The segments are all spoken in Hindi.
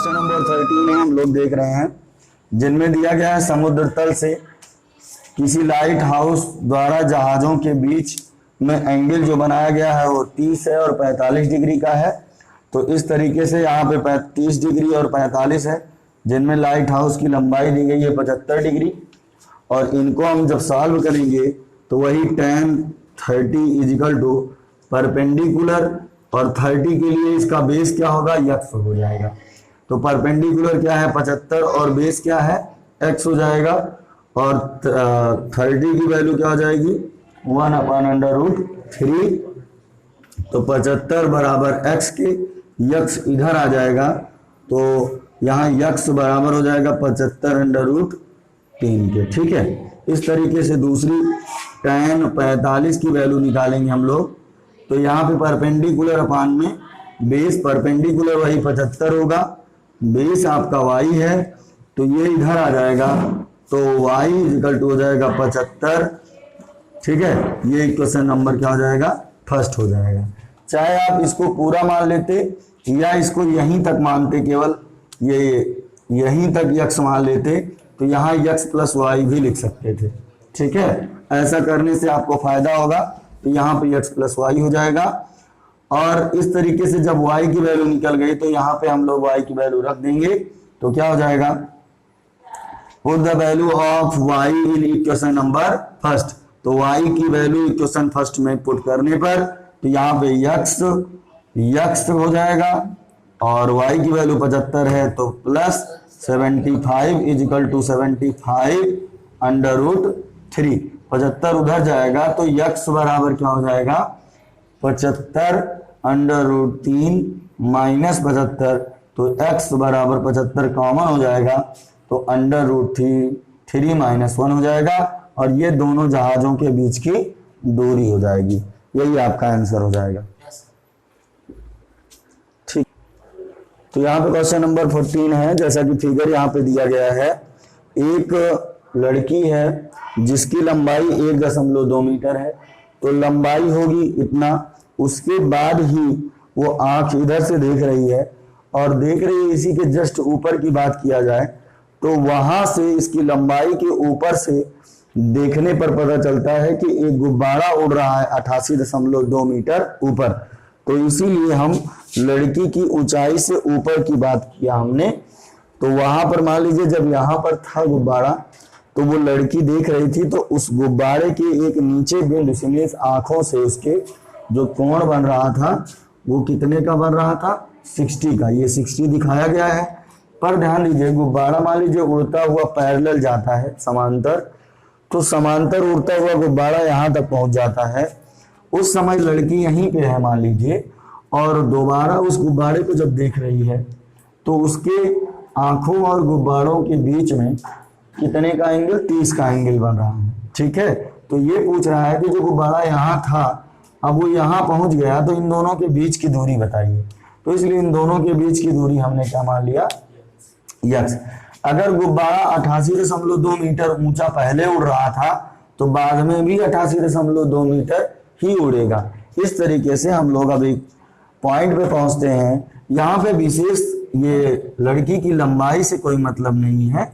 क्वेश्चन नंबर 13 में हम लोग देख रहे हैं जिनमें दिया गया है समुद्र तल से किसी लाइट हाउस द्वारा जहाजों के बीच में एंगल जो बनाया गया है वो 30 है और 45 डिग्री का है। तो इस तरीके से यहाँ पे 30 डिग्री और 45 है, जिनमें लाइट हाउस की लंबाई दी गई है 75 डिग्री। और इनको हम जब सॉल्व करेंगे तो वही tan 30 इजिकल टू परपेंडिकुलर और 30 के लिए इसका बेस क्या होगा, यक्स हो जाएगा। तो परपेंडिकुलर क्या है 75 और बेस क्या है x हो जाएगा। और 30 की वैल्यू क्या हो जाएगी 1/√3। तो 75 बराबर x के, यक्स इधर आ जाएगा तो यहाँ यक्स बराबर हो जाएगा 75√3 के। ठीक है, इस तरीके से दूसरी tan 45 की वैल्यू निकालेंगे हम लोग। तो यहाँ पे परपेंडिकुलर अपान में बेस परपेंडिकुलर वही 75 होगा, बेस आपका y है तो ये इधर आ जाएगा तो y इक्वल टू हो जाएगा 75। ठीक है, ये क्वेश्चन नंबर क्या हो जाएगा, फर्स्ट हो जाएगा। चाहे आप इसको पूरा मान लेते या इसको यहीं तक मानते, केवल ये यहीं तक यक्स मान लेते तो यहाँ यक्स प्लस वाई भी लिख सकते थे। ठीक है, ऐसा करने से आपको फायदा होगा। तो यहाँ पे यक्स प्लस वाई हो जाएगा। और इस तरीके से जब y की वैल्यू निकल गई तो यहाँ पे हम लोग y की वैल्यू रख देंगे तो क्या हो जाएगा, put the value of y in equation number first. तो y की वैल्यू इक्वेशन फर्स्ट में पुट करने पर तो यहाँ पे यक्स हो जाएगा और y की वैल्यू 75 है तो प्लस 75 इजिकल टू 75√3। 75 उधर जाएगा तो यक्स बराबर क्या हो जाएगा 75√3 माइनस 75। तो x बराबर 75 कॉमन हो जाएगा तो √3 माइनस 1 हो जाएगा और ये दोनों जहाजों के बीच की दूरी हो जाएगी। यही आपका आंसर हो जाएगा। ठीक, तो यहाँ पे क्वेश्चन नंबर 14 है, जैसा कि फिगर यहाँ पे दिया गया है। एक लड़की है जिसकी लंबाई 1.2 मीटर है। तो लंबाई होगी इतना, उसके बाद ही वो आंख इधर से देख रही है और देख रही है इसी के जस्ट ऊपर की बात किया जाए तो वहां से इसकी लंबाई के ऊपर से देखने पर पता चलता है कि एक गुब्बारा उड़ रहा है 88.2 मीटर ऊपर। तो इसीलिए हम लड़की की ऊंचाई से ऊपर की बात किया हमने। तो वहां पर मान लीजिए जब यहाँ पर था गुब्बारा तो वो लड़की देख रही थी तो उस गुब्बारे के एक नीचे बिंदु से आंखों से उसके जो कोण बन रहा था वो कितने का बन रहा था 60 का। ये 60 दिखाया गया है। पर ध्यान दीजिए गुब्बारा मान लीजिए उड़ता हुआ पैरेलल जाता है समांतर, तो समांतर उड़ता हुआ गुब्बारा यहाँ तक पहुंच जाता है। उस समय लड़की यहीं पे है मान लीजिए और दोबारा उस गुब्बारे को जब देख रही है तो उसके आंखों और गुब्बारों के बीच में कितने का एंगल 30 का एंगल बन रहा है। ठीक है, तो ये पूछ रहा है कि जो गुब्बारा यहाँ था अब वो यहाँ पहुंच गया तो इन दोनों के बीच की दूरी बताइए। तो इसलिए इन दोनों के बीच की दूरी हमने क्या मान लिया, यक्स। अगर गुब्बारा 88.2 मीटर ऊंचा पहले उड़ रहा था तो बाद में भी 88.2 मीटर ही उड़ेगा। इस तरीके से हम लोग अभी पॉइंट पे पहुंचते हैं। यहाँ पे विशेष ये लड़की की लंबाई से कोई मतलब नहीं है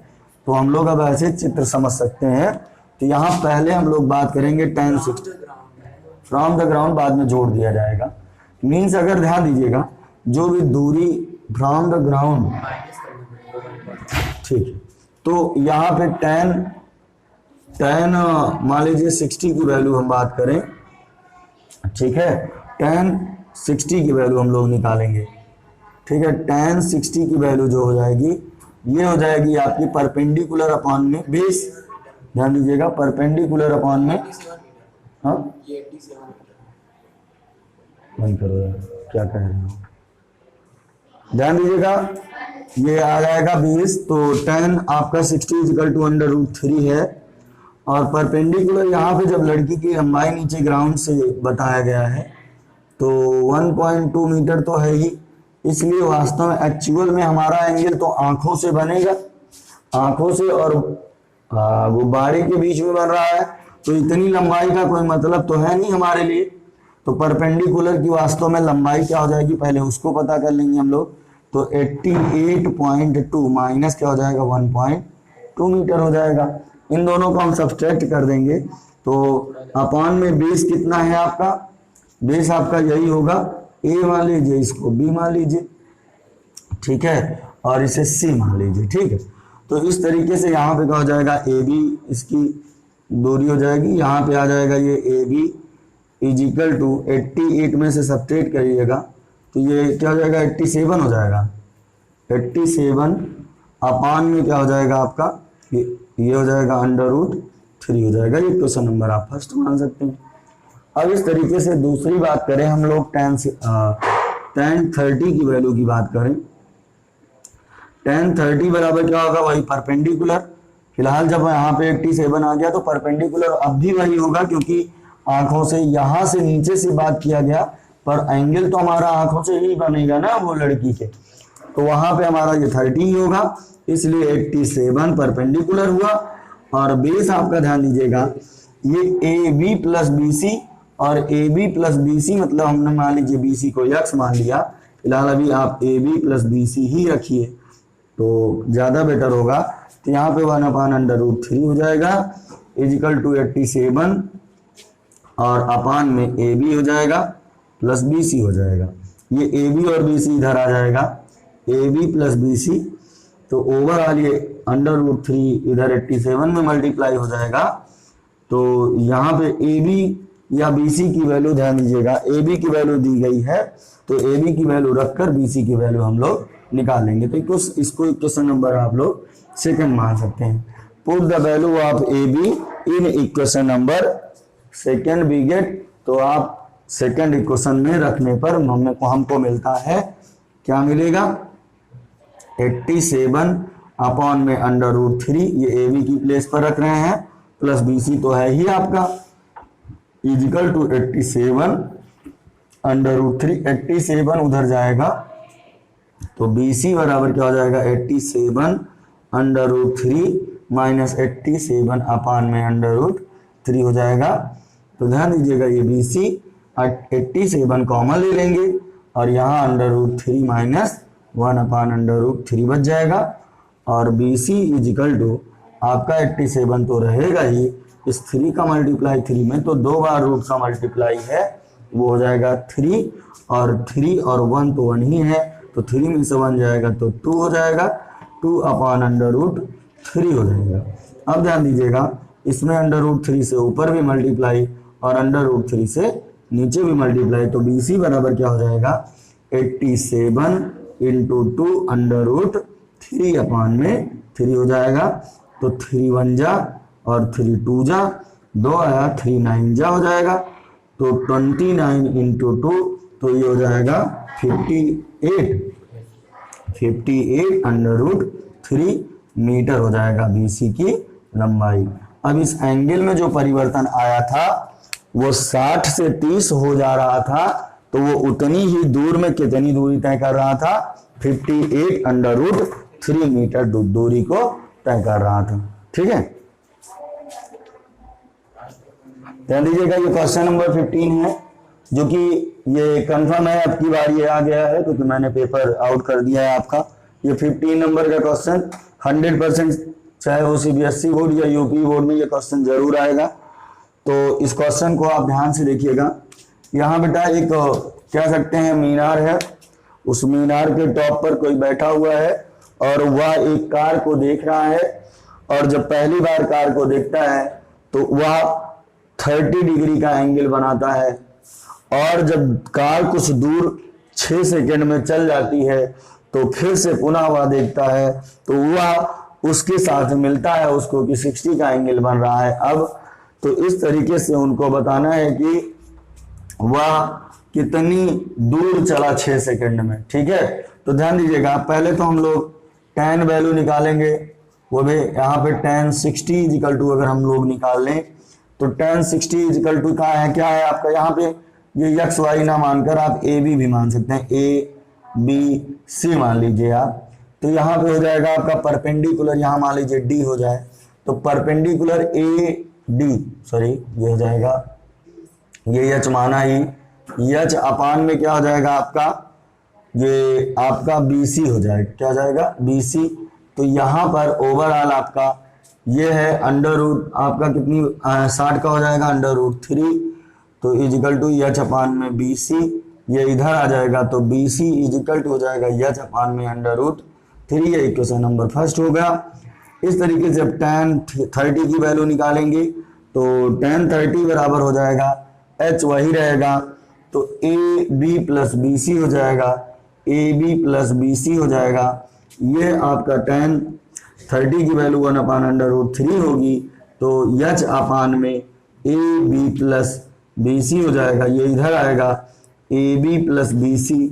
तो हम लोग अब ऐसे चित्र समझ सकते हैं। तो यहाँ पहले हम लोग बात करेंगे tan 60 फ्रॉम द ग्राउंड, बाद में जोड़ दिया जाएगा। मीन्स अगर ध्यान दीजिएगा जो भी दूरी फ्रॉम द ग्राउंड, ठीक है, तो यहाँ पे tan मान लीजिए 60 की वैल्यू हम बात करें। ठीक है, tan 60 की वैल्यू हम लोग निकालेंगे। ठीक है, tan 60 की वैल्यू जो हो जाएगी ये हो जाएगी आपकी परपेंडिकुलर अपॉन में बेस। ध्यान दीजिएगा परपेंडिकुलर अपॉन में, हाँ बंद करो यार, क्या कह रहे हो, ध्यान दीजिएगा ये आ जाएगा 20। तो tan आपका 60 इक्वल टू √3 है और परपेंडिकुलर यहाँ पे जब लड़की की लंबाई नीचे ग्राउंड से बताया गया है तो 1.2 मीटर तो है ही, इसलिए वास्तव में एक्चुअल में हमारा एंगल तो आंखों से बनेगा, आंखों से और गुब्बारे के बीच में बन रहा है। तो इतनी लंबाई का कोई मतलब तो है नहीं हमारे लिए। तो परपेंडिकुलर की वास्तव में लंबाई क्या हो जाएगी, पहले उसको पता कर लेंगे हम लोग। तो 88.2 माइनस क्या हो जाएगा 1.2 मीटर हो जाएगा। इन दोनों को हम सब्सट्रैक्ट कर देंगे तो अपॉन में बेस कितना है आपका, बेस आपका यही होगा, ए मान लीजिए, इसको बी मान लीजिए, ठीक है, और इसे सी मान लीजिए, ठीक है। तो इस तरीके से यहाँ पे क्या हो जाएगा, ए बी इसकी दूरी हो जाएगी, यहाँ पे आ जाएगा ये A B is equal to 88 में से सब्ट्रैक्ट करिएगा तो ये क्या हो जाएगा 87 हो जाएगा, 87 अपान में क्या हो जाएगा आपका, ये हो जाएगा √3 हो जाएगा। ये क्वेश्चन नंबर आप फर्स्ट मान सकते हैं। अब इस तरीके से दूसरी बात करें हम लोग tan 30 की वैल्यू की बात करें। tan 30 बराबर क्या होगा, वही परपेंडिकुलर। फिलहाल जब यहाँ पे 87 आ गया तो परपेंडिकुलर अब भी वही होगा, क्योंकि आंखों से यहाँ से नीचे से बात किया गया, पर एंगल तो हमारा आंखों से ही बनेगा ना वो लड़की के, तो वहां पे हमारा ये 30 ही होगा, इसलिए 87 परपेंडिकुलर हुआ। और बेस आपका ध्यान दीजिएगा, ये A B plus B C, और A B plus B C मतलब हमने मान लीजिए बी सी को यक्स मान लिया, फिलहाल अभी आप A B plus B C ही रखिए तो ज्यादा बेटर होगा। तो यहाँ पे 1/√3 हो जाएगा इजिकल टू 87 और अपान में ए बी हो जाएगा प्लस बी सी हो जाएगा। ये ए बी और बी सी इधर आ जाएगा, A B plus B C, तो ओवरऑल ये √3 इधर 87 में मल्टीप्लाई हो जाएगा। तो यहाँ पे ए बी या बी सी की वैल्यू ध्यान दीजिएगा, ए बी की वैल्यू दी गई है तो ए बी की वैल्यू रखकर बी सी की वैल्यू हम लोग निकालेंगे। तो इसको क्वेश्चन नंबर आप लोग सेकंड मान सकते हैं। Put the value of A B in equation number second B get, तो आप सेकंड इक्वेशन में रखने पर हमको मिलता है, क्या मिलेगा 87 अपॉन में √3, ये ए बी की प्लेस पर रख रहे हैं, प्लस बी सी तो है ही आपका, इजिकल टू 87 √3, 87 उधर जाएगा तो बी सी बराबर क्या हो जाएगा 87 √3 माइनस 87 अपान में √3 हो जाएगा। तो ध्यान दीजिएगा ये बी सी 87 कॉमन ले लेंगे और यहाँ √3 माइनस 1 अपान √3 बच जाएगा, और बी सी इजिकल टू आपका 87 तो रहेगा ही, इस 3 का मल्टीप्लाई 3 में तो 2 बार रूट का मल्टीप्लाई है, वो हो जाएगा 3, और 3 और 1 तो 1 ही है, तो 3 में से 1 जाएगा तो 2 हो जाएगा, 2 अपान √3 हो जाएगा। अब ध्यान दीजिएगा इसमें √3 से ऊपर भी मल्टीप्लाई और √3 से नीचे भी मल्टीप्लाई, तो बी सी बराबर क्या हो जाएगा 87 इंटू 2 √3 अपान में 3 हो जाएगा। तो 3 1 जा और 3 2 जा, 2 आया 3 9 जा हो जाएगा, तो 29 इंटू 2 तो ये हो जाएगा 58 √3 मीटर हो जाएगा बी सी की लंबाई। अब इस एंगल में जो परिवर्तन आया था वो 60 से 30 हो जा रहा था, तो वो उतनी ही दूर में कितनी दूरी तय कर रहा था 58 √3 मीटर दूरी को तय कर रहा था। ठीक है, ध्यान दीजिएगा ये क्वेश्चन नंबर 15 है, जो कि ये कंफर्म है, अब की बार ये आ गया है क्योंकि मैंने पेपर आउट कर दिया है आपका। ये 15 नंबर का क्वेश्चन 100% चाहे वो सीबीएसई बोर्ड या यूपी बोर्ड में ये क्वेश्चन जरूर आएगा। तो इस क्वेश्चन को आप ध्यान से देखिएगा। यहाँ बेटा एक कह सकते हैं मीनार है, उस मीनार के टॉप पर कोई बैठा हुआ है और वह एक कार को देख रहा है, और जब पहली बार कार को देखता है तो वह 30 डिग्री का एंगल बनाता है, और जब कार कुछ दूर 6 सेकंड में चल जाती है तो फिर से पुनः वह देखता है तो वह उसके साथ मिलता है उसको कि 60 का एंगल बन रहा है। अब तो इस तरीके से उनको बताना है कि वह कितनी दूर चला 6 सेकंड में। ठीक है, तो ध्यान दीजिएगा पहले तो हम लोग tan वैल्यू निकालेंगे, वो भी यहाँ पे tan 60 इजिकल टू अगर हम लोग निकाल लें तो tan 60 इजिकल टू कहाँ है, क्या है आपका, यहाँ पे ये यक्स वाई ना मानकर आप ए बी भी मान सकते हैं, ए बी सी मान लीजिए आप। तो यहाँ पे हो जाएगा आपका परपेंडिकुलर, यहाँ मान लीजिए डी हो जाए तो परपेंडिकुलर ए डी, सॉरी ये हो जाएगा, ये यच माना ही, यच अपान में क्या हो जाएगा आपका ये आपका BC हो जाएगा, क्या हो जाएगा BC। तो यहाँ पर ओवरऑल आपका ये है अंडर रूट आपका कितनी 60 का हो जाएगा √3, तो इजिकल टू h/BC, ये इधर आ जाएगा तो BC इजिकल टू हो जाएगा h/√3। ये इक्वेशन नंबर फर्स्ट हो गया। इस तरीके से अब tan 30 की वैल्यू निकालेंगे तो tan 30 बराबर हो जाएगा h वही रहेगा तो AB + BC हो जाएगा, AB + BC हो जाएगा। ये आपका tan 30 की वैल्यू 1/√3 होगी तो h/में AB + BC हो जाएगा, ये इधर आएगा AB + BC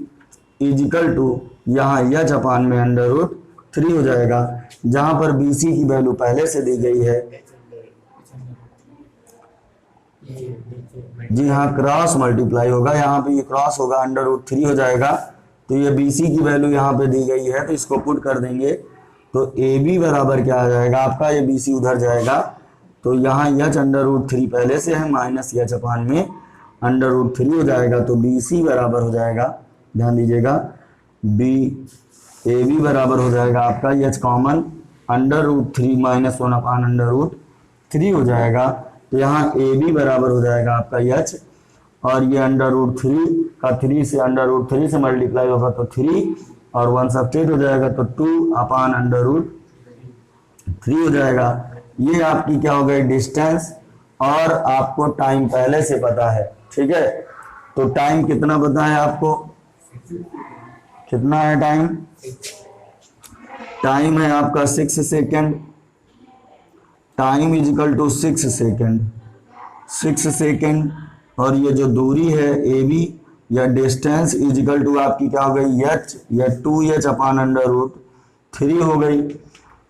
इजिकल टू यहाँ h/में √3 हो जाएगा, जहां पर BC की वैल्यू पहले से दी गई है। जी हाँ, क्रॉस मल्टीप्लाई होगा, यहाँ पे ये क्रॉस होगा √3 हो जाएगा, तो ये BC की वैल्यू यहाँ पे दी गई है तो इसको पुट कर देंगे तो AB बराबर क्या आ जाएगा आपका, ये BC उधर जाएगा तो यहाँ h/√3 पहले से है माइनस h/में √3 हो जाएगा तो BC बराबर हो जाएगा, ध्यान दीजिएगा AB बराबर हो जाएगा आपका h कॉमन √3 - 1/√3 हो जाएगा, तो यहाँ AB बराबर हो जाएगा आपका h और ये √3 का 3 से √3 से मल्टीप्लाई होगा तो 3 और 1 सब्ट्रैक्ट हो जाएगा तो 2/√3 हो जाएगा। ये आपकी क्या हो गई डिस्टेंस, और आपको टाइम पहले से पता है, ठीक है। तो टाइम कितना पता है आपको, कितना है टाइम, टाइम है आपका 6 second, time is equal to 6 second, 6 second. और ये जो दूरी है AB या डिस्टेंस इजिकल टू आपकी क्या हो गई h या 2h/√3 हो गई।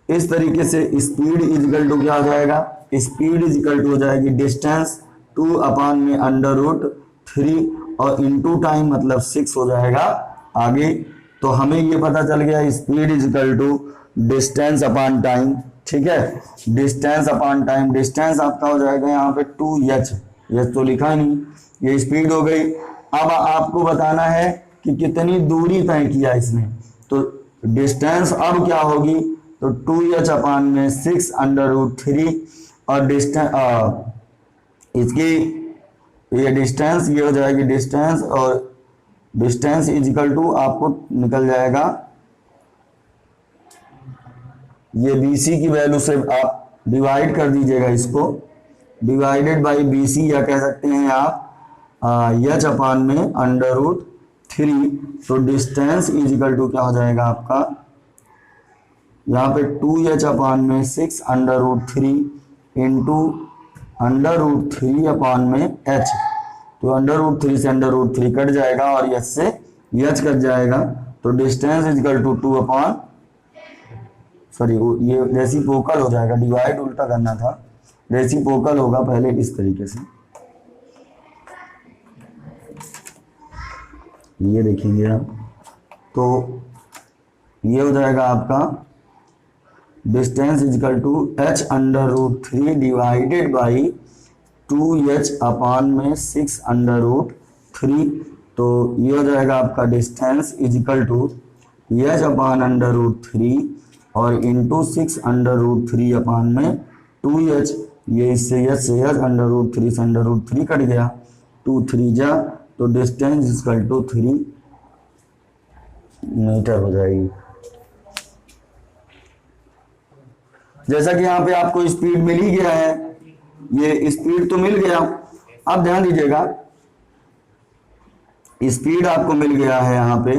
इस तरीके से स्पीड इजिकल टू क्या हो जाएगा, स्पीड इजिकल टू हो जाएगी डिस्टेंस 2/√3 और इनटू टाइम मतलब 6 हो जाएगा आगे। तो हमें ये पता चल गया speed is equal to distance upon time, ठीक है। डिस्टेंस अपॉन टाइम, डिस्टेंस आपका हो जाएगा यहाँ पे 2h, ये तो लिखा नहीं, ये स्पीड हो गई। अब आपको बताना है कि कितनी दूरी तय किया इसने, तो डिस्टेंस अब क्या होगी, तो 2h/में 6/√3 और डिस्टेंस इसकी ये डिस्टेंस ये हो जाएगी डिस्टेंस, और डिस्टेंस इजिकल टू आपको निकल जाएगा ये BC की वैल्यू से आप डिवाइड कर दीजिएगा इसको, डिवाइडेड बाई BC या कह सकते हैं आप h/में √3। तो डिस्टेंस इजिकल टू क्या हो जाएगा आपका, यहाँ पे 2h/में 6/√3 इंटू √3/में h, तो √3 से √3 कट जाएगा और h से h कट जाएगा, तो डिस्टेंस इजिकल टू 2 सॉरी ये रेसिप्रोकल हो जाएगा, डिवाइड उल्टा करना था, रेसिप्रोकल होगा पहले इस तरीके से, ये देखेंगे आप, तो ये हो जाएगा आपका distance is equal to h/√3 divided by 2h/में 6/√3। तो ये हो जाएगा आपका डिस्टेंस इजिकल टू h/√3 और इंटू 6/√3/में 2h, ये इससे h से h √3 से √3 कट गया, 2 3 जा, तो डिस्टेंस इजिकल टू 3 मीटर हो जाएगी। जैसा कि यहाँ पे आपको स्पीड मिल ही गया है, ये स्पीड तो मिल गया। अब ध्यान दीजिएगा स्पीड आपको मिल गया है यहाँ पे,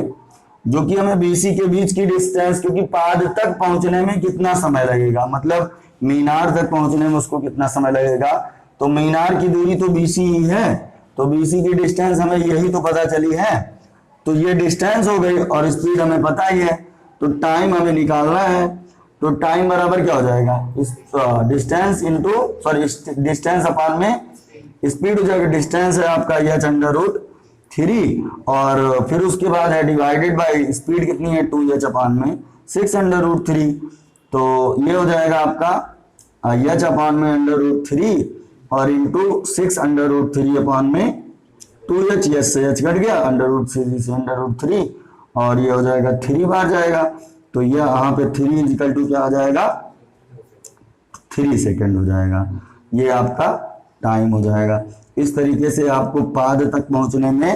जो कि हमें BC के बीच की डिस्टेंस, क्योंकि पाद तक पहुंचने में कितना समय लगेगा, मतलब मीनार तक पहुंचने में उसको कितना समय लगेगा, तो मीनार की दूरी तो BC ही है, तो BC की डिस्टेंस हमें यही तो पता चली है, तो ये डिस्टेंस हो गई और स्पीड हमें पता ही है, तो टाइम हमें निकालना है, तो टाइम बराबर क्या हो जाएगा, इस distance into sorry distance upon में स्पीड हो जाएगा, डिस्टेंस है आपका h/√3 और फिर उसके बाद है डिवाइडेड बाय स्पीड कितनी है 2h/में 6/√3, तो ये हो जाएगा आपका h/में √3 और इंटू 6/√3/में 2h, h से h कट गया, √3 से √3 और ये हो जाएगा 3 बार जाएगा, तो ये यहाँ पे 3 इजिकल टू क्या आ जाएगा, 3 सेकेंड हो जाएगा। ये आपका टाइम हो जाएगा। इस तरीके से आपको पाद तक पहुंचने में,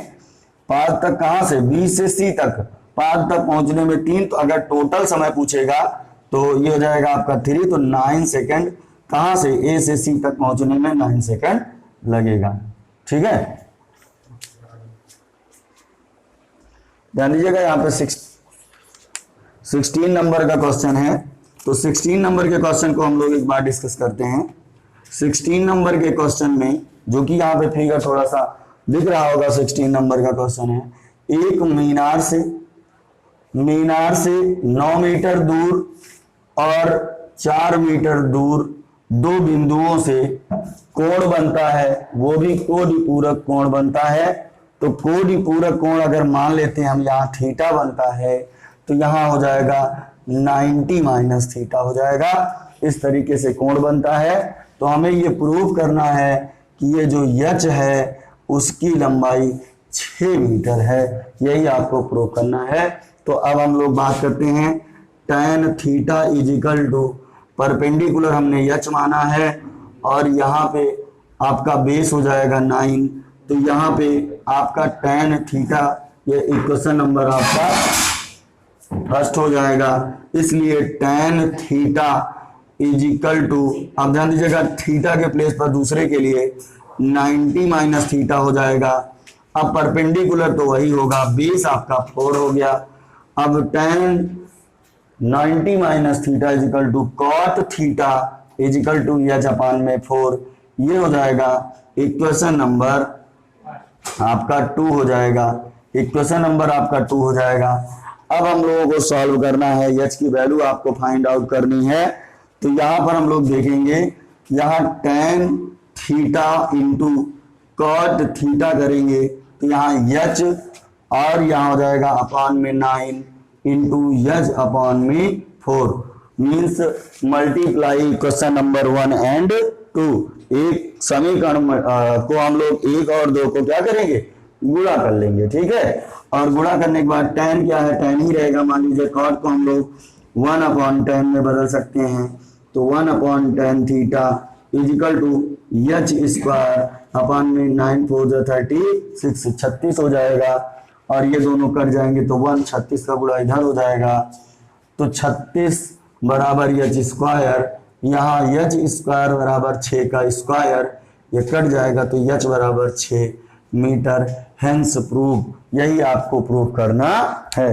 पाद तक कहां से, बी से सी तक, पाद तक पहुंचने में 3, तो अगर टोटल समय पूछेगा तो ये हो जाएगा आपका 3, तो 9 सेकेंड कहां से, ए से सी तक पहुंचने में 9 सेकेंड लगेगा। ठीक है, ध्यान दीजिएगा। यहाँ पे 16 नंबर का क्वेश्चन है, तो 16 नंबर के क्वेश्चन को हम लोग एक बार डिस्कस करते हैं। 16 नंबर के क्वेश्चन में, जो कि यहाँ पे फिगर थोड़ा सा दिख रहा होगा, 16 नंबर का क्वेश्चन है, एक मीनार से 9 मीटर दूर और 4 मीटर दूर 2 बिंदुओं से कोण बनता है, वो भी कोणिपूरक कोण बनता है। तो कोणिपूरक कोण अगर मान लेते हैं हम, यहाँ थीटा बनता है, तो यहाँ हो जाएगा 90 माइनस थीटा हो जाएगा। इस तरीके से कोण बनता है। तो हमें ये प्रूव करना है कि ये जो यच है उसकी लंबाई 6 मीटर है, यही आपको प्रूव करना है। तो अब हम लोग बात करते हैं tan theta is equal to, perpendicular हमने यच माना है, और यहाँ पे आपका बेस हो जाएगा 9, तो यहाँ पे आपका tan थीटा, ये इक्वेशन नंबर आपका फर्स्ट हो जाएगा। इसलिए tan थीटा इजिकल टू, अब ध्यान दीजिएगा थीटा के प्लेस पर दूसरे के लिए 90 माइनस थीटा हो जाएगा। अब परपेंडिकुलर तो वही होगा, बेस आपका 4 हो गया। अब tan 90 minus theta is equal to cot theta is equal to H upon में 4, ये हो जाएगा इक्वेशन नंबर आपका 2 हो जाएगा। इक्वेशन नंबर आपका 2 हो जाएगा। अब हम लोगों को सॉल्व करना है, एच की वैल्यू आपको फाइंड आउट करनी है। तो यहाँ पर हम लोग देखेंगे, यहाँ tan theta into cot theta करेंगे, तो यहाँ एच और यहाँ हो जाएगा अपान में 9 इंटू एच अपान में 4, means multiply question number 1 and 2। एक समीकरण को हम लोग 1 और 2 को क्या करेंगे, गुणा कर लेंगे। ठीक है, और गुणा करने के बाद tan क्या है, tan ही रहेगा। मान लीजिए कॉट को हम लोग 1 अपॉन tan में बदल सकते हैं, तो 1 upon tan theta is equal to H square upon में 9 4 36, 36 हो जाएगा। और ये दोनों कट जाएंगे, तो 1 36 का गुणा इधर हो जाएगा, तो 36 बराबर एच स्क्वायर, यहाँ एच स्क्वायर बराबर 6 का स्क्वायर, ये कट जाएगा, तो एच बराबर 6 मीटर। हेंस प्रूव, यही आपको प्रूव करना है।